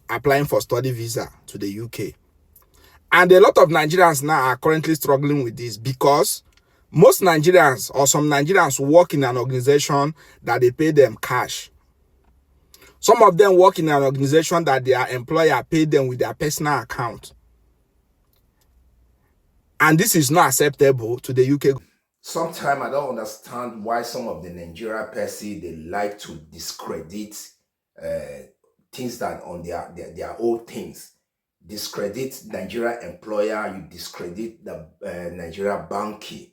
applying for study visa to the UK. And a lot of Nigerians now are currently struggling with this because most Nigerians or some Nigerians work in an organization that they pay them cash. Some of them work in an organization that their employer paid them with their personal account. And this is not acceptable to the UK. Sometimes I don't understand why some of the Nigeria person, they like to discredit things that on their old things. Discredit Nigeria employer, you discredit the Nigeria banking.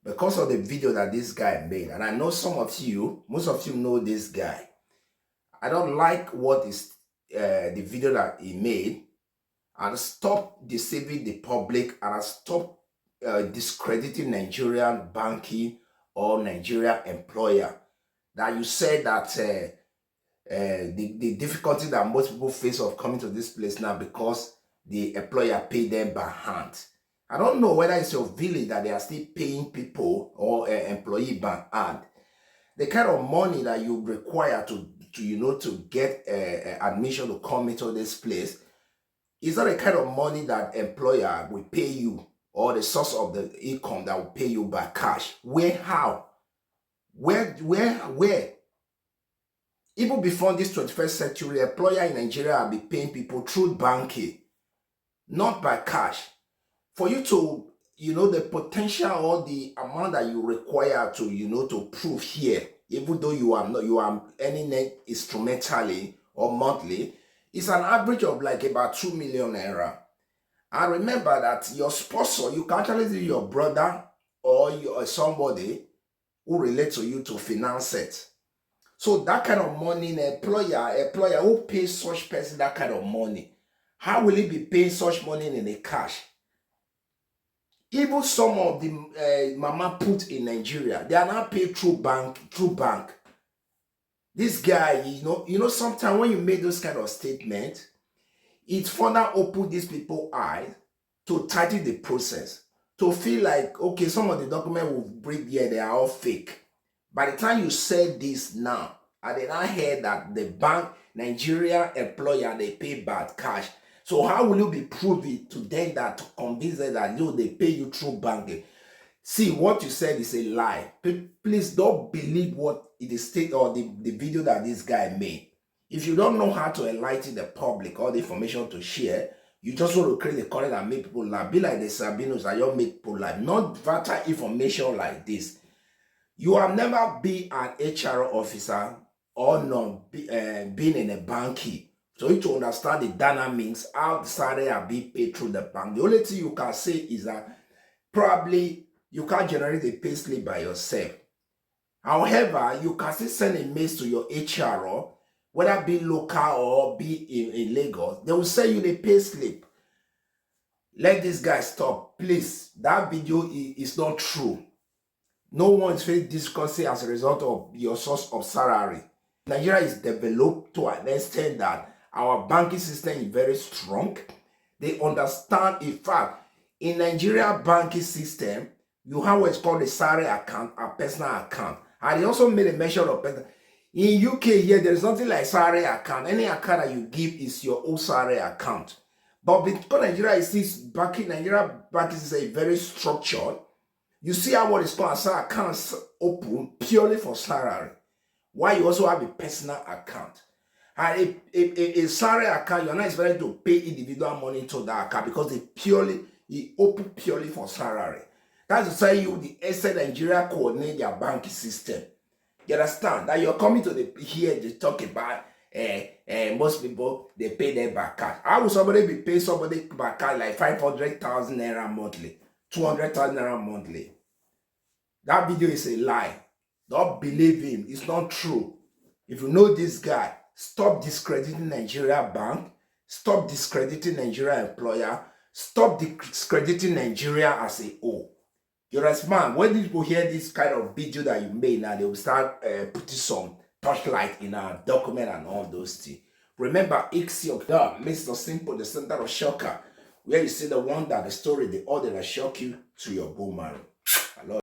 Because of the video that this guy made, and I know most of you know this guy. I don't like what is the video that he made, and stop deceiving the public, and stop discrediting Nigerian banking or Nigeria employer. That you said that the difficulty that most people face of coming to this place now because the employer paid them by hand. I don't know whether it's your village that they are still paying people or employee by hand. The kind of money that you require to get admission to come into this place is not the kind of money that employer will pay you, or the source of the income that will pay you by cash. Where? How? Where? Even before this 21st century, employer in Nigeria will be paying people through banking, not by cash. For you to, the potential or the amount that you require to, to prove here, even though you are earning it instrumentally or monthly, it's an average of like about 2 million naira. And remember that your sponsor, you can actually do your brother or somebody who relates to you to finance it. So that kind of money, an employer who pays such person that kind of money, how will he be paying such money in a cash? Even some of the mama put in Nigeria, they are not paid through bank. This guy, sometimes when you make those kind of statements, it further open these people's eyes to tighten the process, to feel like, okay, some of the documents will break here, they are all fake. By the time you said this now, and then I heard that the bank, Nigeria employer, they pay bad cash. So how will you be proving to them that, to convince them that they pay you through banking? See, what you said is a lie. Please don't believe what it is state or the video that this guy made. If you don't know how to enlighten the public or the information to share, you just want to create the content and make people laugh. Be like the Sabinos that you make people laugh. Not vital information like this. You have never been an HR officer or not being in a banking. So you to understand the dynamics, how the salary are being paid through the bank. The only thing you can say is that probably you can't generate a pay slip by yourself. However, you can still send a mail to your HR, whether be local or be in Lagos. They will send you the pay slip. Let this guy stop, please. That video is not true. No one is facing difficulty as a result of your source of salary. Nigeria is developed to an extent that our banking system is very strong. They understand, in fact, in Nigeria banking system, you have what's called a salary account, a personal account. And they also made a mention of personal. In UK here, there is nothing like salary account. Any account that you give is your own salary account. But because Nigeria is this banking, Nigeria banking is a very structured. You see how what is called as accounts open purely for salary. Why you also have a personal account. And a salary account, you're not expected to pay individual money to that account because it open purely for salary. That's to tell you the extent Nigeria coordinate their banking system. You understand? That you're coming to here to talk about most people, they pay their back cash. How will somebody be paying somebody back cash like 500,000 naira monthly, 200,000 naira monthly? That video is a lie. Don't believe him. It's not true. If you know this guy, stop discrediting Nigeria bank. Stop discrediting Nigeria employer. Stop discrediting Nigeria as a whole. You understand? When people hear this kind of video that you made now, they will start putting some torchlight in our document and all those things. Remember, Mr. Simple, the center of shocker, where you see the one that the story, the order that shock you to your bone marrow.